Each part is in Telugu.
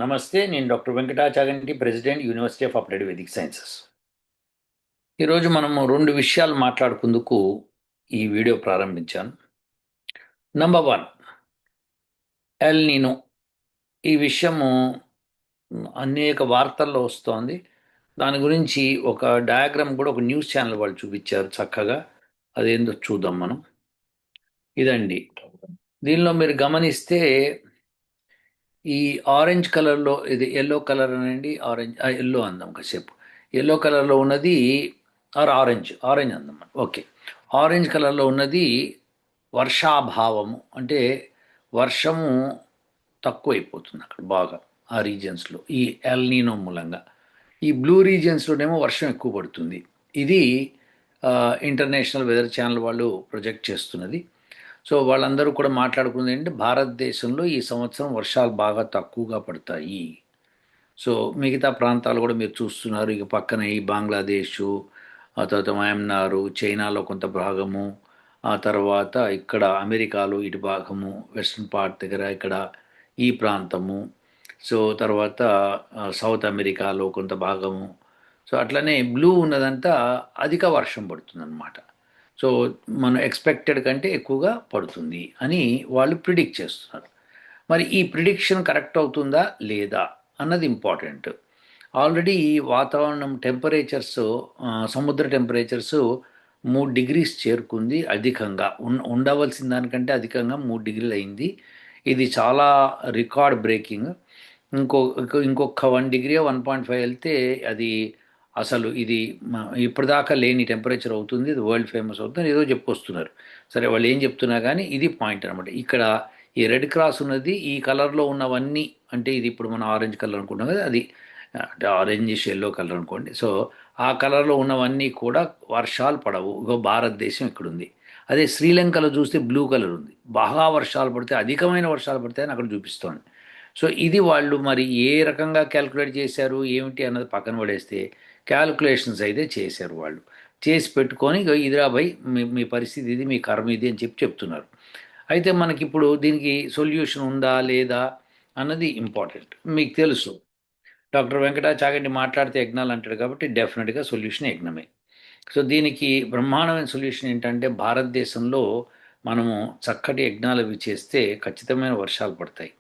నమస్తే. నేను doctor Venkata Chaganti, president, university of applied Vedic sciences. ఈరోజు మనము 2 విషయాలు మాట్లాడుకుందుకు ఈ వీడియో ప్రారంభించాను. Number 1, L నీనో. ఈ విషయము అనేక వార్తల్లో వస్తోంది. దాని గురించి ఒక డయాగ్రామ్ కూడా ఒక న్యూస్ ఛానల్ వాళ్ళు చూపించారు చక్కగా. అదేందో చూద్దాం మనం. ఇదండి. దీనిలో మీరు గమనిస్తే ఈ ఆరెంజ్ కలర్లో, ఇది ఎల్లో కలర్ అనండి, ఆరెంజ్ ఎల్లో అందాం కాసేపు. ఎల్లో కలర్లో ఉన్నది ఆరెంజ్ అందాం. ఓకే, ఆరెంజ్ కలర్లో ఉన్నది వర్షాభావము, అంటే వర్షము తక్కువైపోతుంది అక్కడ బాగా ఆ రీజియన్స్లో ఈ ఎల్ నీనో మూలంగా. ఈ బ్లూ రీజియన్స్లోనేమో వర్షం ఎక్కువ పడుతుంది. ఇది ఇంటర్నేషనల్ వెదర్ ఛానల్ వాళ్ళు ప్రొజెక్ట్ చేస్తున్నది. సో వాళ్ళందరూ కూడా మాట్లాడుకున్నది ఏంటంటే భారతదేశంలో ఈ సంవత్సరం వర్షాలు బాగా తక్కువగా పడతాయి. సో మిగతా ప్రాంతాలు కూడా మీరు చూస్తున్నారు. ఇక పక్కన ఈ బంగ్లాదేశు, ఆ తర్వాత మయన్మారు, చైనాలో కొంత భాగము, ఆ తర్వాత ఇక్కడ అమెరికాలో ఇటు భాగము, వెస్ట్రన్ పార్ట్ దగ్గర ఇక్కడ ఈ ప్రాంతము, సో తర్వాత సౌత్ అమెరికాలో కొంత భాగము. సో అట్లనే బ్లూ ఉన్నదంతా అధిక వర్షం పడుతుందన్నమాట. సో మనం ఎక్స్పెక్టెడ్ కంటే ఎక్కువగా పడుతుంది అని వాళ్ళు ప్రిడిక్ట్ చేస్తున్నారు. మరి ఈ ప్రిడిక్షన్ కరెక్ట్ అవుతుందా లేదా అన్నది ఇంపార్టెంట్. ఆల్రెడీ వాతావరణం టెంపరేచర్స్, సముద్ర టెంపరేచర్స్ 3 డిగ్రీస్ చేరుకుంది. అధికంగా ఉండవలసిన దానికంటే అధికంగా 3 డిగ్రీలు అయింది. ఇది చాలా రికార్డ్ బ్రేకింగ్. ఇంకొక 1 డిగ్రీ 1.5 వెళ్తే అది అసలు ఇది ఇప్పటిదాకా లేని టెంపరేచర్ అవుతుంది. ఇది వరల్డ్ ఫేమస్ అవుతుంది ఏదో చెప్పుకొస్తున్నారు. సరే, వాళ్ళు ఏం చెప్తున్నా కానీ ఇది పాయింట్ అనమాట. ఇక్కడ ఈ రెడ్ క్రాస్ ఉన్నది ఈ కలర్లో ఉన్నవన్నీ, అంటే ఇది ఇప్పుడు మనం ఆరెంజ్ కలర్ అనుకుంటాం కదా, అది అంటే ఆరెంజ్ ఎల్లో కలర్ అనుకోండి. సో ఆ కలర్లో ఉన్నవన్నీ కూడా వర్షాలు పడవు. ఇగో భారతదేశం ఇక్కడ ఉంది. అదే శ్రీలంకలో చూస్తే బ్లూ కలర్ ఉంది, బాగా వర్షాలు పడితే, అధికమైన వర్షాలు పడతాయని అక్కడ చూపిస్తోంది. సో ఇది వాళ్ళు మరి ఏ రకంగా క్యాల్కులేట్ చేశారు ఏమిటి అన్నది పక్కన పడేస్తే, క్యాల్కులేషన్స్ అయితే చేశారు వాళ్ళు. చేసి పెట్టుకొని ఇదిరా భయ్, మీ పరిస్థితి ఇది, మీ కర్మ ఇది అని చెప్తున్నారు. అయితే మనకిప్పుడు దీనికి సొల్యూషన్ ఉందా లేదా అన్నది ఇంపార్టెంట్. మీకు తెలుసు డాక్టర్ వెంకటాచాగంటి మాట్లాడితే యజ్ఞాలు అంటాడు కాబట్టి డెఫినెట్గా సొల్యూషన్ యజ్ఞమే. సో దీనికి బ్రహ్మాండమైన సొల్యూషన్ ఏంటంటే భారతదేశంలో మనము చక్కటి యజ్ఞాలు అవి చేస్తే ఖచ్చితమైన వర్షాలు పడతాయి.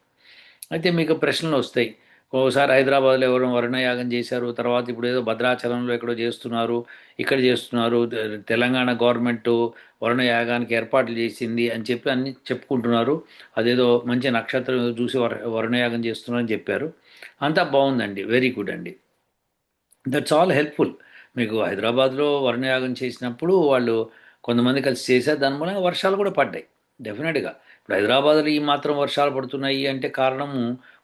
అయితే మీకు ప్రశ్నలు వస్తాయి. ఓసారి హైదరాబాద్లో ఎవరో వరుణయాగం చేశారు, తర్వాత ఇప్పుడు ఏదో భద్రాచలంలో ఎక్కడో చేస్తున్నారు, ఇక్కడ చేస్తున్నారు, తెలంగాణ గవర్నమెంట్ వరుణయాగానికి ఏర్పాట్లు చేసింది అని చెప్పి అన్ని చెప్పుకుంటున్నారు. అదేదో మంచి నక్షత్రం ఏదో చూసి వరుణయాగం చేస్తున్నారని చెప్పారు. అంతా బాగుందండి, వెరీ గుడ్ అండి, దట్స్ ఆల్ హెల్ప్ఫుల్. మీకు హైదరాబాద్లో వరుణయాగం చేసినప్పుడు వాళ్ళు కొంతమంది కలిసి చేశారు, దాని మూలంగా వర్షాలు కూడా పడ్డాయి డెఫినెట్గా. ఇప్పుడు హైదరాబాద్లో ఈ మాత్రం వర్షాలు పడుతున్నాయి అంటే కారణము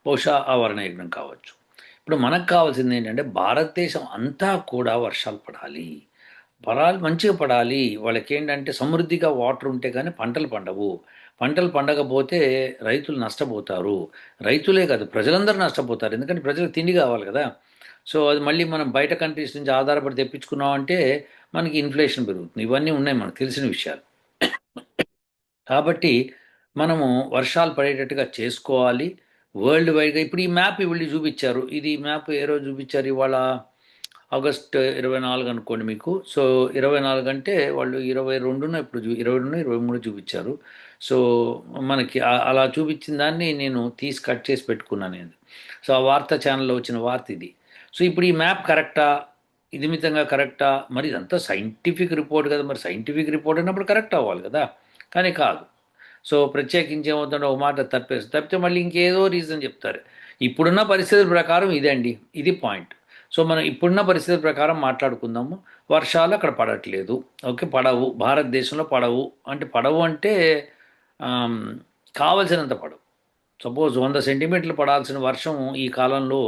బహుశా ఆ వరుణయజ్ఞం కావచ్చు. ఇప్పుడు మనకు కావాల్సింది ఏంటంటే భారతదేశం అంతా కూడా వర్షాలు పడాలి, మంచిగా పడాలి. వాళ్ళకి ఏంటంటే సమృద్ధిగా వాటర్ ఉంటే కానీ పంటలు పండవు. పంటలు పండకపోతే రైతులు నష్టపోతారు. రైతులే కాదు, ప్రజలందరూ నష్టపోతారు. ఎందుకంటే ప్రజలకు తిండి కావాలి కదా. సో అది మళ్ళీ మనం బయట కంట్రీస్ నుంచి ఆధారపడి తెప్పించుకున్నామంటే మనకి ఇన్ఫ్లేషన్ పెరుగుతుంది. ఇవన్నీ ఉన్నాయి మనకు తెలిసిన విషయాలు. కాబట్టి మనము వర్షాలు పడేటట్టుగా చేసుకోవాలి వరల్డ్ వైడ్గా. ఇప్పుడు ఈ మ్యాప్ వీళ్ళు చూపించారు. ఇది మ్యాప్ ఏ రోజు చూపించారు? ఇవాళ ఆగస్ట్ 24 అనుకోండి మీకు. సో 24 అంటే వాళ్ళు 22న ఇప్పుడు 22, 23 చూపించారు. సో మనకి అలా చూపించిన దాన్ని నేను తీసి కట్ చేసి పెట్టుకున్నాను నేను. సో ఆ వార్తా ఛానల్లో వచ్చిన వార్త ఇది. సో ఇప్పుడు ఈ మ్యాప్ కరెక్టా, ఇది మితంగా కరెక్టా? మరి ఇదంతా సైంటిఫిక్ రిపోర్ట్ కదా, మరి సైంటిఫిక్ రిపోర్ట్ అయినప్పుడు కరెక్ట్ అవ్వాలి కదా, కానీ కాదు. సో ప్రత్యేకించి ఏమవుతుందో ఒక మాట తప్పితే మళ్ళీ ఇంకేదో రీజన్ చెప్తారు. ఇప్పుడున్న పరిస్థితుల ప్రకారం ఇదండి, ఇది పాయింట్. సో మనం ఇప్పుడున్న పరిస్థితుల ప్రకారం మాట్లాడుకుందాము. వర్షాలు అక్కడ పడట్లేదు, ఓకే, పడవు, భారతదేశంలో పడవు. అంటే పడవు అంటే కావలసినంత పడవు. సపోజ్ 100 సెంటీమీటర్లు పడాల్సిన వర్షం ఈ కాలంలో,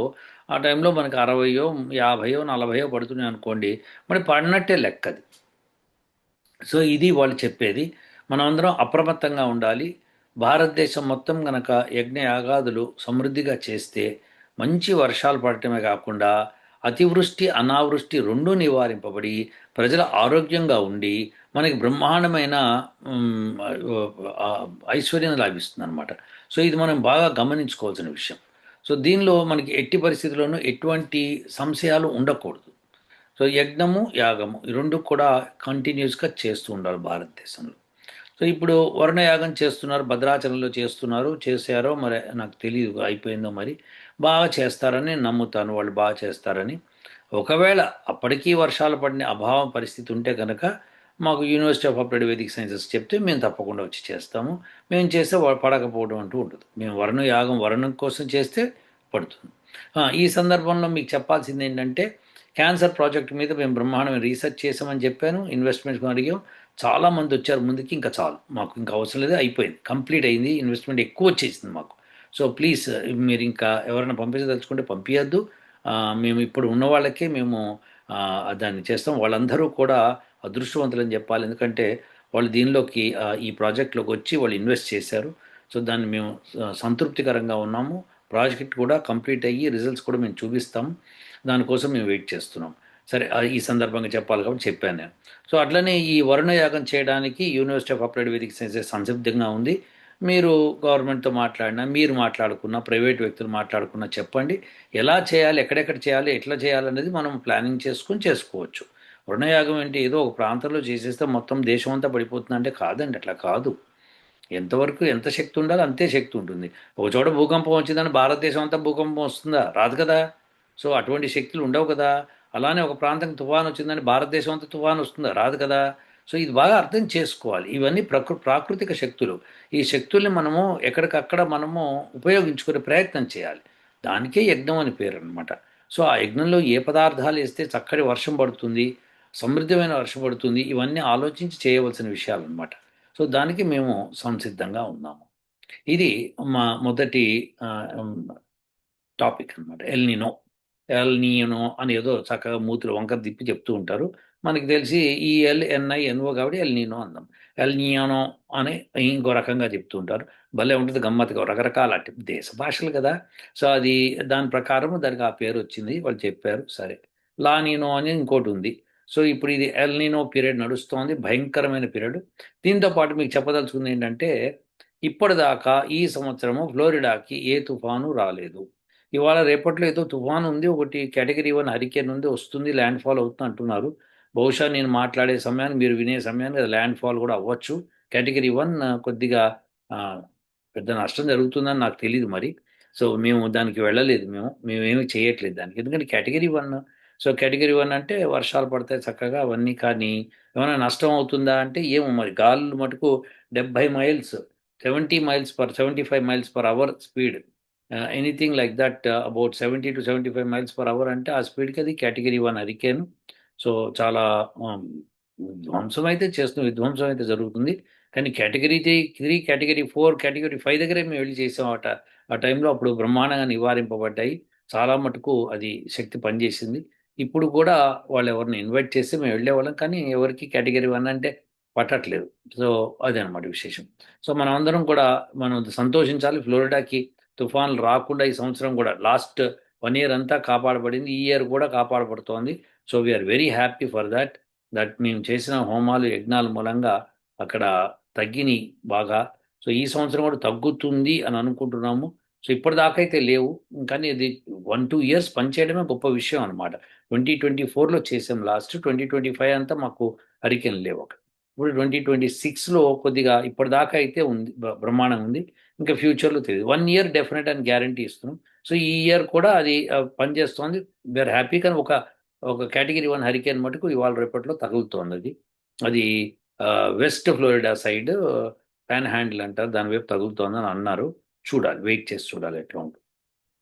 ఆ టైంలో మనకి 60, 50, 40 పడుతున్నాయి అనుకోండి, మరి పడినట్టే లెక్కది. సో ఇది వాళ్ళు చెప్పేది. మనమందరం అప్రమత్తంగా ఉండాలి. భారతదేశం మొత్తం గనక యజ్ఞయాగాదులు సమృద్ధిగా చేస్తే మంచి వర్షాలు పడటమే కాకుండా అతివృష్టి అనావృష్టి రెండూ నివారింపబడి ప్రజల ఆరోగ్యంగా ఉండి మనకి బ్రహ్మాండమైన ఐశ్వర్యం లభిస్తుంది అనమాట. సో ఇది మనం బాగా గమనించుకోవాల్సిన విషయం. సో దీనిలో మనకి ఎట్టి పరిస్థితుల్లోనూ ఎటువంటి సంశయాలు ఉండకూడదు. సో యజ్ఞము, యాగము ఈ 2 కూడా కంటిన్యూస్‌గా చేస్తూ ఉండాలి భారతదేశంలో. సో ఇప్పుడు వరుణయాగం చేస్తున్నారు. భద్రాచలంలో చేస్తున్నారు. చేశారో మరి నాకు తెలీదు అయిపోయిందో మరి. బాగా చేస్తారని నమ్ముతాను. వాళ్ళు బాగా చేస్తారని. ఒకవేళ అప్పటికీ వర్షాలు పడిన అభావం పరిస్థితి ఉంటే గనక మాకు university of applied Vedic sciences చెప్తే మేము తప్పకుండా వచ్చి చేస్తాము. మేము చేస్తే పడకపోవడం అంటూ ఉండదు. మేము యాగం వరుణం కోసం చేస్తే పడుతుంది. ఈ సందర్భంలో మీకు చెప్పాల్సింది ఏంటంటే క్యాన్సర్ ప్రాజెక్ట్ మీద మేము బ్రహ్మాండమైన రీసెర్చ్ చేసామని చెప్పాను. ఇన్వెస్ట్మెంట్స్ అడిగాం. చాలామంది వచ్చారు ముందుకి. ఇంకా చాలు, మాకు ఇంకా అవసరం లేదు, అయిపోయింది, కంప్లీట్ అయింది, ఇన్వెస్ట్మెంట్ ఎక్కువ వచ్చేసింది మాకు. సో ప్లీజ్ మీరు ఇంకా ఎవరైనా పంపించదలుచుకుంటే పంపించద్దు. మేము ఇప్పుడు ఉన్న వాళ్ళకే మేము దాన్ని చేస్తాం. వాళ్ళందరూ కూడా అదృష్టవంతులని చెప్పాలి. ఎందుకంటే వాళ్ళు దీనిలోకి ఈ ప్రాజెక్ట్లోకి వచ్చి వాళ్ళు ఇన్వెస్ట్ చేశారు. సో దాన్ని మేము సంతృప్తికరంగా ఉన్నాము. ప్రాజెక్ట్ కూడా కంప్లీట్ అయ్యి రిజల్ట్స్ కూడా మేము చూపిస్తాం. దానికోసం మేము వెయిట్ చేస్తున్నాం. సరే, ఈ సందర్భంగా చెప్పాలి కాబట్టి చెప్పాను నేను. సో అట్లనే ఈ వరుణయాగం చేయడానికి university of applied Vedic sciences సంసిద్ధంగా ఉంది. మీరు గవర్నమెంట్తో మాట్లాడినా, మీరు మాట్లాడుకున్న, ప్రైవేట్ వ్యక్తులు మాట్లాడుకున్నా చెప్పండి. ఎలా చేయాలి, ఎక్కడెక్కడ చేయాలి, ఎట్లా చేయాలనేది మనం ప్లానింగ్ చేసుకొని చేసుకోవచ్చు. వరుణయాగం ఏంటి ఏదో ఒక ప్రాంతంలో చేసేస్తే మొత్తం దేశం అంతా పడిపోతుందంటే కాదండి, అట్లా కాదు. ఎంతవరకు ఎంత శక్తి ఉండాలో అంతే శక్తి ఉంటుంది. ఒక చోట భూకంపం వచ్చిందని భారతదేశం అంతా భూకంపం వస్తుందా? రాదు కదా. సో అటువంటి శక్తులు ఉండవు కదా. అలానే ఒక ప్రాంతానికి తుఫాను వచ్చిందని భారతదేశం అంతా తుఫాను వస్తుందా? రాదు కదా. సో ఇది బాగా అర్థం చేసుకోవాలి. ఇవన్నీ ప్రాకృతిక శక్తులు. ఈ శక్తుల్ని మనము ఎక్కడికక్కడ మనము ఉపయోగించుకునే ప్రయత్నం చేయాలి. దానికే యజ్ఞం అని పేరు అనమాట. సో ఆ యజ్ఞంలో ఏ పదార్థాలు వేస్తే చక్కటి వర్షం పడుతుంది, సమృద్ధమైన వర్షం పడుతుంది, ఇవన్నీ ఆలోచించి చేయవలసిన విషయాలు అనమాట. సో దానికి మేము సంసిద్ధంగా ఉన్నాము. ఇది మా మొదటి టాపిక్ అనమాట. ఎల్‌నినో. ఎల్‌నినో అని ఏదో చక్కగా మూతిలో వంకర తిప్పి చెప్తూ ఉంటారు. మనకి తెలిసి ఎన్‌ఐ-ఎన్‌ఓ కాబట్టి ఎల్‌నినో అందాం. ఎల్‌నియానో అని ఇంకో రకంగా చెప్తూ ఉంటారు. భలే ఉంటది గమ్మత్తుగా, రకరకాల దేశ భాషలు కదా. సో అది దాని ప్రకారం దానికి ఆ పేరొచ్చింది. వాళ్ళు చెప్పారు. సరే. లానినో అని ఇంకోటుంది. సో ఇప్పుడు ఇది ఎల్‌నినో పీరియడ్ నడుస్తోంది. భయంకరమైన పీరియడ్. దీంతో పాటు మీకు చెప్పదలుచుకుంది ఏంటంటే, ఇప్పటిదాకా ఈ సంవత్సరము ఫ్లోరిడాకి ఏ తుఫాను రాలేదు. ఇవాళ రేపట్లో ఏదో తుఫాను ఉంది. ఒకటి కేటగిరీ 1 హరికేన్ ఉంది. వస్తుంది, ల్యాండ్‌ఫాల్ అవుతుంది అంటున్నారు. బహుశా నేను మాట్లాడే సమయానికి, మీరు వినే సమయానికి అది ల్యాండ్‌ఫాల్ కూడా అవ్వచ్చు. కేటగిరీ 1 కొద్దిగా ఆహ్, పెద్ద నష్టం జరుగుతుందని నాకు తెలీదు మరి. సో మేము దానికి వెళ్ళలేదు మేము. మేమేమి చేయట్లేదు దానికి. ఎందుకంటే కేటగిరీ 1. సో కేటగిరీ 1 అంటే వర్షాలు పడతాయి చక్కగా అవన్నీ. కానీ ఏమైనా నష్టం అవుతుందా అంటే ఏమో మరి. గాలులు మటుకు 70 miles, 70 miles per 75 miles per hour speed. Anything like that about 70-75 miles per hour అంటే ఆ స్పీడ్‌కి అది కేటగిరీ 1 హరికేన్. సో చాలా ఆహ్, విధ్వంసం అయితే జరుగుతుంది. కానీ కేటగిరీ 3, కేటగిరీ 4, కేటగిరీ 5 దగ్గరే మేము వెళ్లి చేసామట. ఆ టైంలో అప్పుడు బ్రహ్మాండంగా నివారింపబడ్డాయి. చాలా మటుకు అది శక్తి పనిచేసింది. ఇప్పుడు కూడా వాళ్ళెవరిని ఇన్వైట్ చేస్తే మేము వెళ్ళేవాళ్ళం. కానీ ఎవరికీ కేటగిరీ 1 అంటే పట్టట్లేదు. సో అదనమాట విశేషం. సో మనమందరం కూడా మనం సంతోషించాలి. ఫ్లోరిడాకి తుఫాన్లు రాకుండా ఈ సంవత్సరం కూడా లాస్ట్ 1 ఇయర్ అంతా కాపాడబడింది. ఈ ఇయర్ కూడా కాపాడబడుతోంది. So we are very happy for that. మేము చేసిన హోమాలు, యజ్ఞాల మూలంగా అక్కడ తగ్గినియి బాగా. సో ఈ సంవత్సరం కూడా తగ్గుతుంది అని అనుకుంటున్నాము. సో ఇప్పటిదాకా అయితే లేవు. కానీ ఇది 1, 2 ఇయర్స్ పనిచేయడమే గొప్ప విషయం అనమాట. 2024లో చేసాం లాస్ట్. 2025 అంతా మాకు హరికేన్లు లేవు అక్కడ. ఇప్పుడు 2026లో కొద్దిగా ఇప్పటిదాకా అయితే ఉంది. బ్రహ్మాండంగా ఉంది. ఇంకా ఫ్యూచర్‌లో తెలీదు. 1 ఇయర్ డెఫినిట్ అని గ్యారంటీ ఇస్తున్నాం. సో ఈ ఇయర్ కూడా అది పనిచేస్తోంది. We are happy. కానీ ఒక కేటగిరీ 1 హరికేన్ మటుకు ఇవాళ రేపట్లో తగులుతోందది. అది west Florida side pan handle అంటారు. దాని వైపు తగులుతోందని అన్నారు. చూడాలి. వెయిట్ చేసి చూడాలి ఎట్లా ఉంటుందో.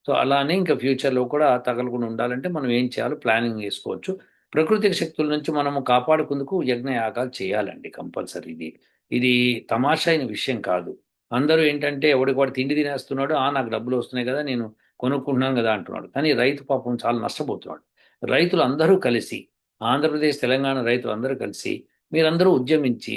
సో అలానే ఇంకా ఫ్యూచర్‌లో కూడా తగలకుండా ఉండాలంటే మనం ఏం చేయాలో ప్లానింగ్ చేసుకోవచ్చు. ప్రకృతిక శక్తుల నుంచి మనము కాపాడుకుందుకు యజ్ఞయాగాలు చేయాలండి కంపల్సరీ ఇది. ఇది తమాషా అయిన విషయం కాదు. అందరూ ఏంటంటే ఎవడికి వాడు తిండి తినేస్తున్నాడు. నాకు డబ్బులొస్తున్నాయి గదా! నేను కొనుక్కుంటున్నాను గదా! అంటున్నాడు. కానీ రైతు పాపం చాలా నష్టపోతున్నాడు. రైతులందరూ కలిసి, ఆంధ్రప్రదేశ్, తెలంగాణ రైతులందరూ కలిసి, మీరందరూ ఉద్యమించి,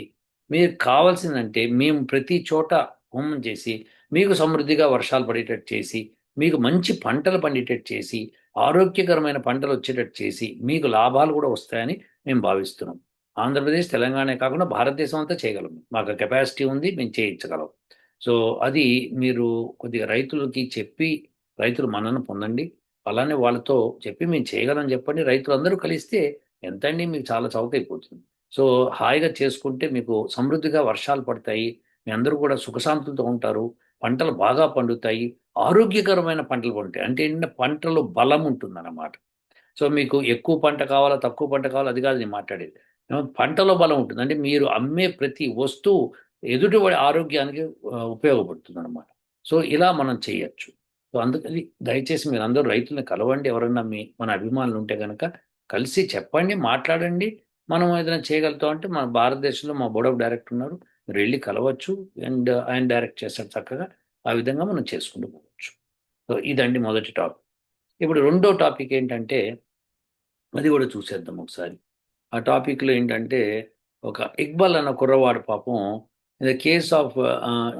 మీకు కావాల్సిందంటే మేము ప్రతి చోట హోమం చేసి, మీకు సమృద్ధిగా వర్షాలు పడేటట్టు చేసి, మీకు మంచి పంటలు పండేటట్టు చేసి, ఆరోగ్యకరమైన పంటలొచ్చేటట్టు చేసి, మీకు లాభాలు గూడా వస్తాయని మేము భావిస్తున్నాం. ఆంధ్రప్రదేశ్, తెలంగాణే కాకుండా భారతదేశం అంతా చేయగలం. మాకు కెపాసిటీ ఉంది. మేము చేయించగలం. సో, అది మీరు కొద్దిగా రైతులకి చెప్పి రైతులు మన్నన పొందండి. అలానే వాళ్ళతో చెప్పి మేము చేయగలని చెప్పండి. రైతులందరూ కలిస్తే ఎంతండి మీకు చాలా చౌకైపోతుంది. సో హాయిగా చేసుకుంటే మీకు సమృద్ధిగా వర్షాలు పడతాయి. మీ అందరూ కూడా సుఖశాంతులతో ఉంటారు. పంటలు బాగా పండుతాయి. ఆరోగ్యకరమైన పంటలు పండుతాయి. అంటే ఏంటంటే పంటలో బలం ఉంటుందన్నమాట. సో మీకు ఎక్కువ పంట కావాలా, తక్కువ పంట కావాలా అది కాదు నేను మాట్లాడేది. పంటలో బలం ఉంటుంది. అంటే మీరు అమ్మే ప్రతి వస్తువు ఎదుటివాడి ఆరోగ్యానికి ఉపయోగపడుతుందనమాట. సో ఇలా మనం చేయొచ్చు. సో అందుకని దయచేసి మీరందరూ రైతుల్ని కలవండి. ఎవరన్నా మన అభిమానులు ఉంటే గనక కలిసి చెప్పండి, మాట్లాడండి. మనం ఏదైనా చేయగలుగుతాం అంటే మన భారతదేశంలో మా బోర్డ్ ఆఫ్ డైరెక్టర్ ఉన్నారు. మీరు వెళ్ళి కలవచ్చు. అండ్ ఆయన డైరెక్ట్ చేస్తారు చక్కగా. ఆ విధంగా మనం చేసుకుంటూ పోవచ్చు. సో ఇదండి మొదటి టాపిక్. ఇప్పుడు రెండో టాపిక్ ఏంటంటే అది కూడా చూసేద్దాం ఒకసారి. ఆ టాపిక్‌లో ఏంటంటే, ఒక ఇక్బాల్ అన్న కుర్రవాడు పాపం in the case of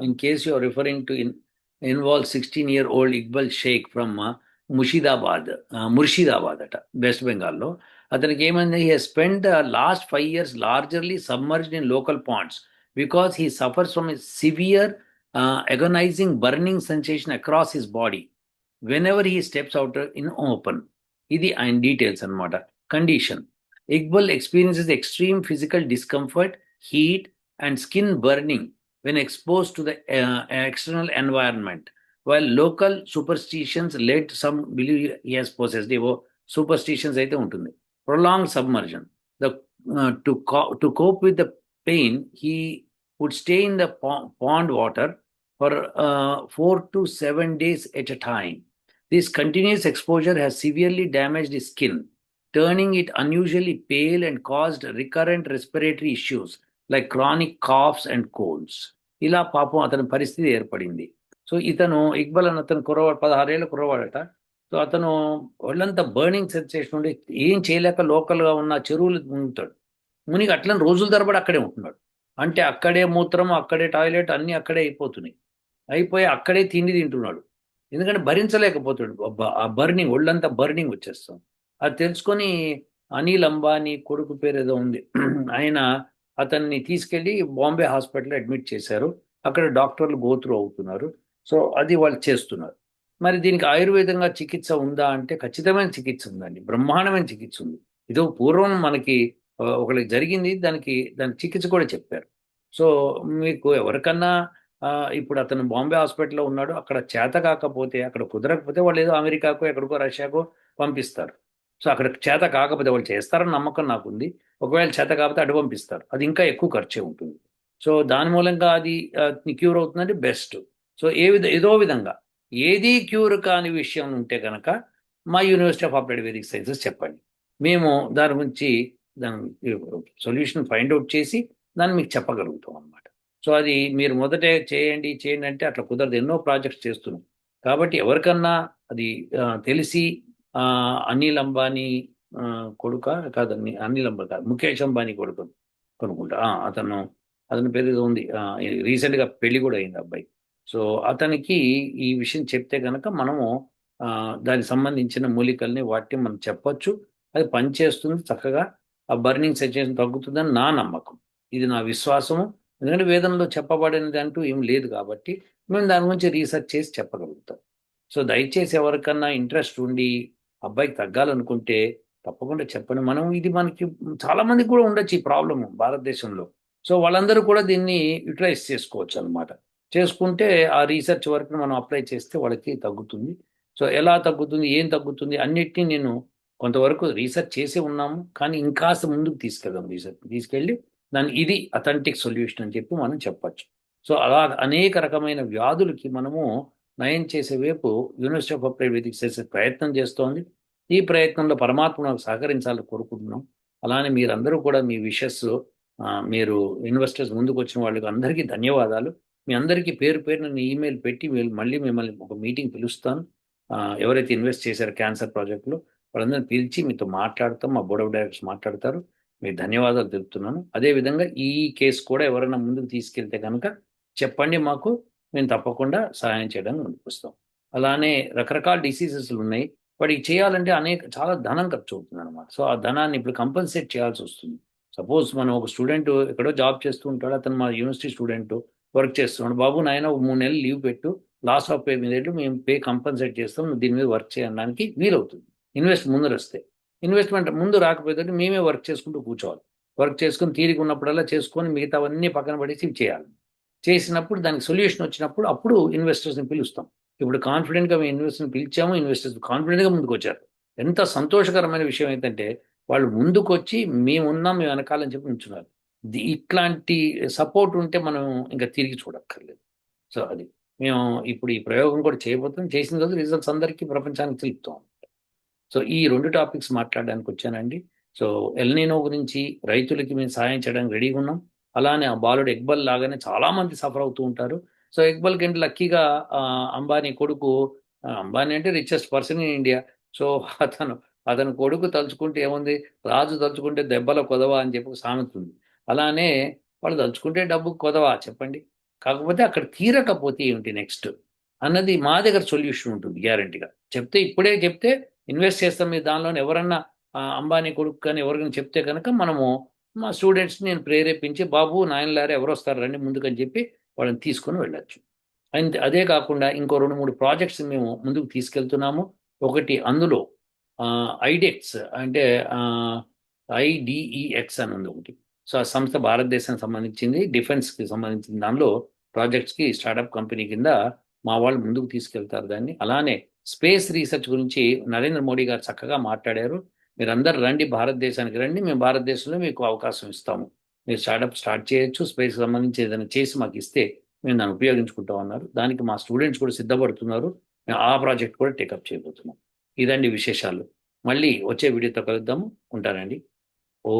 in case you are referring to involve 16 year old Iqbal Sheikh from Murshidabad at west బెంగాల్‌లో. అతనికి ఏమైంది he has spent the last 5 years largely submerged in local ponds because he suffers from a severe agonising burning sensation across his body whenever he steps out in open. ఇది ఆయన డీటెయిల్స్ అన్నమాట. Condition. Iqbal experiences extreme physical discomfort, heat, and skin burning when exposed to the external environment. While local superstitions led some believe he has possessed superstitions అయితే ఉంటుంది. Prolonged submersion. To cope with the pain, he would stay in the pond water for 4 to 7 days at a time. This continuous exposure has severely damaged his skin, turning it unusually pale and caused recurrent respiratory issues like chronic coughs and colds. ఇలా పాపం అతని పరిస్థితి ఏర్పడింది. సో ఇతను ఇక్బల్ అని అతను కుర్రవాడు 16 ఏళ్ళ కుర్రవాడట. సో అతను ఒళ్ళంతా బర్నింగ్ సెన్సేషన్ ఉండి ఏం చేయలేక లోకల్గా ఉన్న చెరువులు మునుగుతాడు. మునిగి అట్లని రోజుల తరబడి అక్కడే ఉంటున్నాడు. అంటే అక్కడే మూత్రం, అక్కడే టాయిలెట్ అన్నీ అక్కడే అయిపోతున్నాయి. అయిపోయి అక్కడే తిండి తింటున్నాడు. ఎందుకంటే భరించలేకపోతాడు. ఆ బర్నింగ్ ఒళ్ళంతా బర్నింగ్ వచ్చేస్తుంది. అది తెలుసుకొని అనిల్ అంబానీ కొడుకు పేరు ఏదో ఉంది ఆయన అతన్ని తీసుకెళ్ళి బాంబే హాస్పిటల్లో అడ్మిట్ చేశారు. అక్కడ డాక్టర్లు గోత్రు అవుతున్నారు. సో అది వాళ్ళు చేస్తున్నారు. మరి దీనికి ఆయుర్వేదంగా చికిత్స ఉందా అంటే ఖచ్చితమైన చికిత్స ఉందండి. బ్రహ్మాండమైన చికిత్స ఉంది. ఇదో పూర్వం మనకి ఒకరికి జరిగింది. దానికి చికిత్స కూడా చెప్పారు. సో మీకు ఎవరికన్నా ఇప్పుడు అతను బాంబే హాస్పిటల్లో ఉన్నాడు. అక్కడ చేత కాకపోతే, అక్కడ కుదరకపోతే వాళ్ళు ఏదో అమెరికాకో, ఎక్కడికో రష్యాకో పంపిస్తారు. సో అక్కడ చేత కాకపోతే వాళ్ళు చేస్తారని నమ్మకం నాకుంది. ఒకవేళ చేత కాకపోతే అటు పంపిస్తారు. అది ఇంకా ఎక్కువ ఖర్చే ఉంటుంది. సో దాని మూలంగా అది క్యూర్ అవుతుందంటే బెస్ట్. సో ఏదో విధంగా ఏదీ క్యూర్ కాని విషయం ఉంటే కనుక మా university of applied Vedic sciences చెప్పండి. మేము దాని గురించి దాని సొల్యూషన్ ఫైండ్ అవుట్ చేసి దాన్ని మీకు చెప్పగలుగుతాం అన్నమాట. సో అది మీరు మొదటే చేయండి అంటే అట్లా కుదరదు. ఎన్నో ప్రాజెక్ట్స్ చేస్తున్నాం. కాబట్టి ఎవరికన్నా అది తెలిసి అనిల్ అంబానీ కొడుకా కాదండి, అనిల్ అంబానీ కాదు, ముఖేష్ అంబానీ కొడుకు కొనుక్కుంటా. అతని పేరు ఏదో ఉంది. రీసెంట్గా పెళ్లి కూడా అయింది అబ్బాయి. సో అతనికి ఈ విషయం చెప్తే కనుక మనము దానికి సంబంధించిన మూలికల్ని వాటిని మనం చెప్పొచ్చు. అది పనిచేస్తుంది చక్కగా. ఆ బర్నింగ్ సెన్సేషన్ తగ్గుతుందని నా నమ్మకం. ఇది నా విశ్వాసము. ఎందుకంటే వేదంలో చెప్పబడినది అంటూ ఏం లేదు కాబట్టి మేము దాని గురించి రీసెర్చ్ చేసి చెప్పగలుగుతాం. సో దయచేసి ఎవరికన్నా ఇంట్రెస్ట్ ఉండి అబ్బాయికి తగ్గాలనుకుంటే తప్పకుండా చెప్పండి. మనకి చాలా మందికి కూడా ఉండొచ్చు ఈ ప్రాబ్లమ్ భారతదేశంలో. సో వాళ్ళందరూ కూడా దీన్ని యూటిలైజ్ చేసుకోవచ్చు అనమాట. చేసుకుంటే ఆ రీసెర్చ్ వర్క్ని మనం అప్లై చేస్తే వాళ్ళకి తగ్గుతుంది. సో ఎలా తగ్గుతుంది, ఏం తగ్గుతుంది అన్నిటినీ నేను కొంతవరకు రీసెర్చ్ చేసి ఉన్నాము. కానీ ఇంకాస్త ముందుకు తీసుకెళ్దాం. రీసెర్చ్ తీసుకెళ్ళి ఇది అథెంటిక్ సొల్యూషన్ అని చెప్పి మనం చెప్పచ్చు. సో అలా అనేక రకమైన వ్యాధులకి మనము నయం చేసే వైపు university of applied Vedic sciences ప్రయత్నం చేస్తోంది. ఈ ప్రయత్నంలో పరమాత్మ నాకు సహకరించాలని కోరుకుంటున్నాం. అలానే మీరందరూ కూడా మీ విషెస్ మీరు ఇన్వెస్టర్స్ ముందుకు వచ్చిన వాళ్ళకి అందరికీ ధన్యవాదాలు. మీ అందరికీ పేరు నేను ఈమెయిల్ పెట్టి మళ్ళీ మిమ్మల్ని ఒక మీటింగ్ పిలుస్తాను. ఎవరైతే ఇన్వెస్ట్ చేశారో క్యాన్సర్ ప్రాజెక్టులో వాళ్ళందరినీ పిలిచి మీతో మాట్లాడతాం. మా బోర్డ్ ఆఫ్ డైరెక్టర్స్ మాట్లాడతారు. మీకు ధన్యవాదాలు తెలుపుతున్నాను. అదేవిధంగా ఈ కేసు కూడా ఎవరైనా ముందుకు తీసుకెళ్తే కనుక చెప్పండి మాకు. మేము తప్పకుండా సహాయం చేయడానికి ముందుకు వస్తాం. అలానే రకరకాల డిసీజెస్ ఉన్నాయి. వాటికి చేయాలంటే చాలా ధనం ఖర్చు అవుతుంది అనమాట. సో ఆ ధనాన్ని ఇప్పుడు కంపల్సేట్ చేయాల్సి వస్తుంది. సపోజ్ మనం ఒక స్టూడెంట్ ఎక్కడో జాబ్ చేస్తూ ఉంటాడు. అతను మా యూనివర్సిటీ స్టూడెంట్ వర్క్ చేస్తున్నాడు. బాబు నాయన 3 నెలలు లీవ్ పెట్టు, లాస్ ఆఫ్ పే మీద మేము పే కంపన్సేట్ చేస్తాం, నువ్వు దీని మీద వర్క్ చేయడానికి వీలవుతుంది. ఇన్వెస్ట్ ముందర వస్తే, ఇన్వెస్ట్మెంట్ ముందు రాకపోతే మేమే వర్క్ చేసుకుంటూ కూర్చోవాలి. వర్క్ చేసుకుని తీరిక ఉన్నప్పుడల్లా చేసుకొని మిగతావన్నీ పక్కన పడేసి ఇవి చేయాలి. చేసినప్పుడు దానికి సొల్యూషన్ వచ్చినప్పుడు అప్పుడు ఇన్వెస్టర్స్ని పిలుస్తాం. ఇప్పుడు కాన్ఫిడెంట్గా మేము ఇన్వెస్టర్ని పిలిచాము, ఇన్వెస్టర్స్ కాన్ఫిడెంట్గా ముందుకు వచ్చారు. ఎంత సంతోషకరమైన విషయం ఏంటంటే వాళ్ళు ముందుకు వచ్చి మేమున్నాం, మేము వెనకాలని చెప్పి ఉంచున్నారు. ఇట్లాంటి సపోర్ట్ ఉంటే మనం ఇంకా తిరిగి చూడక్కర్లేదు. సో అది మేము ఇప్పుడు ఈ ప్రయోగం కూడా చేయబోతున్నాం. చేసిన రోజు రిజల్ట్స్ అందరికీ ప్రపంచానికి తెలుపుతాం. సో ఈ 2 టాపిక్స్ మాట్లాడడానికి వచ్చానండి. సో ఎల్‌నినో గురించి రైతులకి మేము సహాయం చేయడానికి రెడీగా ఉన్నాం. అలానే ఆ బాలుడు ఇక్బాల్ లాగానే చాలామంది సఫర్ అవుతూ ఉంటారు. సో ఇక్బాల్‌కి ఏంటి లక్కీగా అంబానీ కొడుకు, అంబానీ అంటే richest person in India. So అతను అతని కొడుకు తలుచుకుంటే ఏముంది, రాజు తలుచుకుంటే దెబ్బల కొదవ అని చెప్పి ఒక సామెత ఉంది. అలానే వాళ్ళు తలుచుకుంటే డబ్బుకు కొదవ చెప్పండి. కాకపోతే అక్కడ తీరకపోతే ఏమిటి నెక్స్ట్ అన్నది మా దగ్గర సొల్యూషన్ ఉంటుంది గ్యారంటీగా. ఇప్పుడే చెప్తే ఇన్వెస్ట్ చేస్తాం మీరు దానిలోనే. ఎవరన్నా అంబానీ కొడుకు కానీ ఎవరికైనా చెప్తే కనుక మనము మా స్టూడెంట్స్ని నేను ప్రేరేపించి, బాబు నాయనలారా ఎవరు వస్తారు రండి ముందుకని చెప్పి వాళ్ళని తీసుకొని వెళ్ళొచ్చు. అంతే. అదే కాకుండా ఇంకో 2, 3 ప్రాజెక్ట్స్ మేము ముందుకు తీసుకెళ్తున్నాము. ఒకటి అందులో ఐడెక్స్ అంటే ఐడిఈఎక్స్ అని ఉంది ఒకటి. సో ఆ సంస్థ భారతదేశానికి సంబంధించింది, డిఫెన్స్కి సంబంధించిన దానిలో ప్రాజెక్ట్స్కి స్టార్టప్ కంపెనీ కింద మా వాళ్ళు ముందుకు తీసుకెళ్తారు దాన్ని. అలానే స్పేస్ రీసెర్చ్ గురించి నరేంద్ర మోడీ గారు చక్కగా మాట్లాడారు. మీరందరూ రండి, భారతదేశానికి రండి, మేము భారతదేశంలో మీకు అవకాశం ఇస్తాము, మీరు స్టార్టప్ స్టార్ట్ చేయొచ్చు, స్పేస్కి సంబంధించి ఏదైనా చేసి మాకు ఇస్తే మేము దాన్ని ఉపయోగించుకుంటాం అన్నారు. దానికి మా స్టూడెంట్స్ కూడా సిద్ధపడుతున్నారు. మేము ఆ ప్రాజెక్ట్ కూడా టేకప్ చేయబోతున్నాం. ఇదండి విశేషాలు. మళ్ళీ వచ్చే వీడియోతో కలుద్దాము. ఉంటానండి. ఓ